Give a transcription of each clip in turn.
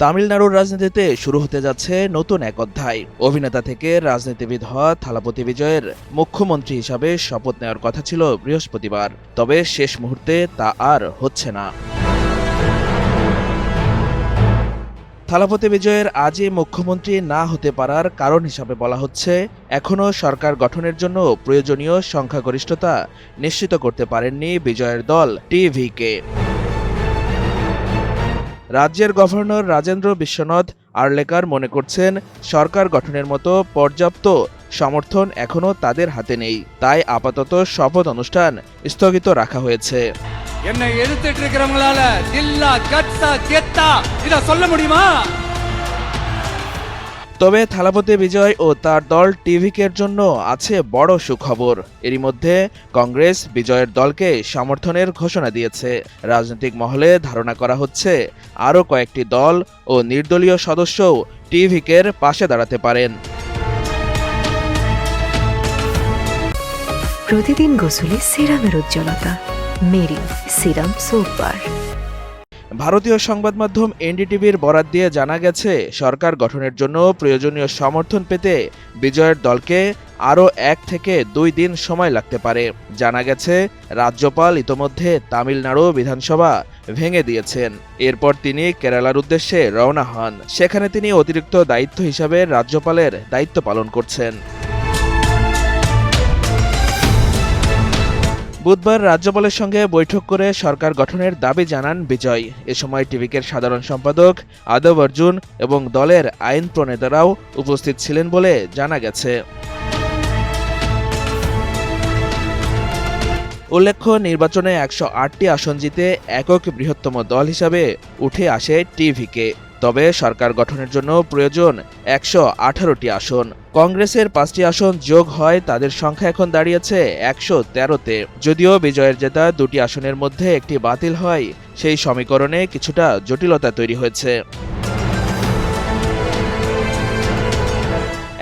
তামিলনাড়ুর রাজনীতিতে শুরু হতে যাচ্ছে নতুন এক অধ্যায়। অভিনেতা থেকে রাজনীতিবিদ হওয়া থালাপতি বিজয়ের মুখ্যমন্ত্রী হিসাবে শপথ নেওয়ার কথা ছিল বৃহস্পতিবার, তবে শেষ মুহূর্তে তা আর হচ্ছে না। থালাপতি বিজয়ের আজই মুখ্যমন্ত্রী না হতে পারার কারণ হিসাবে বলা হচ্ছে, এখনও সরকার গঠনের জন্য প্রয়োজনীয় সংখ্যাগরিষ্ঠতা নিশ্চিত করতে পারেননি বিজয়ের দল টিভিকে। রাজ্যের গভর্নর রাজেন্দ্র বিশ্বনাথ আর্লেকার মনে করছেন, সরকার গঠনের মতো পর্যাপ্ত সমর্থন এখনও তাদের হাতে নেই, তাই আপাতত শপথ অনুষ্ঠান স্থগিত রাখা হয়েছে। তবে থালাপতি বিজয় ও তার দল টিভিকের জন্য আছে বড় সুখবর। এরই মধ্যে কংগ্রেস বিজয়ের দলকে সমর্থনের ঘোষণা দিয়েছে। রাজনৈতিক মহলে ধারণা করা হচ্ছে, আরও কয়েকটি দল ও নির্দলীয় সদস্যও টিভিকের পাশে দাঁড়াতে পারেন। প্রতিদিন গোসলে সিরামের উজ্জ্বলতা মেরি সিরাম সোপ বার। ভারতীয় সংবাদ মাধ্যম এনডিটিভির বরাত দিয়ে জানা গেছে, সরকার গঠনের জন্য প্রয়োজনীয় সমর্থন পেতে বিজয়ের দলকে আরও 1 থেকে 2 দিন সময় লাগতে পারে। জানা গেছে, রাজ্যপাল ইতোমধ্যে তামিলনাড়ু বিধানসভা ভেঙে দিয়েছেন। এরপর তিনি কেরালার উদ্দেশ্যে রওনা হন। সেখানে তিনি অতিরিক্ত দায়িত্ব হিসাবে রাজ্যপালের দায়িত্ব পালন করছেন। বুধবার রাজ্যপালের সঙ্গে বৈঠক করে সরকার গঠনের দাবি জানান বিজয়। এ সময় টিভিকের সাধারণ সম্পাদক আদব অর্জুন এবং দলের আইন প্রণেতারাও উপস্থিত ছিলেন বলে জানা গেছে। উল্লেখ্য, নির্বাচনে 108টি আসন জিতে একক বৃহত্তম দল হিসাবে উঠে আসে টিভিকে। তবে সরকার গঠনের জন্য প্রয়োজন 118টি আসন। কংগ্রেসের 5টি আসন যোগ হয়, তাদের সংখ্যা এখন দাঁড়িয়েছে 113-তে। যদিও বিজয়ের জেতা 2টি আসনের মধ্যে একটি বাতিল হয়, সেই সমীকরণে কিছুটা জটিলতা তৈরি হয়েছে।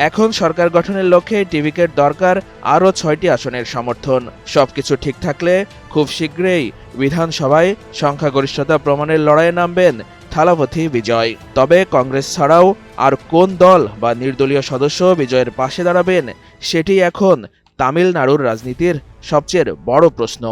এখন সরকার গঠনের লক্ষ্যে টিভিকের দরকার আরও 6টি আসনের সমর্থন। সবকিছু ঠিক থাকলে খুব শীঘ্রই বিধানসভায় সংখ্যাগরিষ্ঠতা প্রমাণের লড়াইয়ে নামবেন থালাপতি বিজয়। তবে কংগ্রেস ছাড়াও আর কোন দল বা নির্দলীয় সদস্য বিজয়ের পাশে দাঁড়াবেন, সেটি এখন তামিলনাড়ুর রাজনীতির সবচেয়ে বড় প্রশ্ন।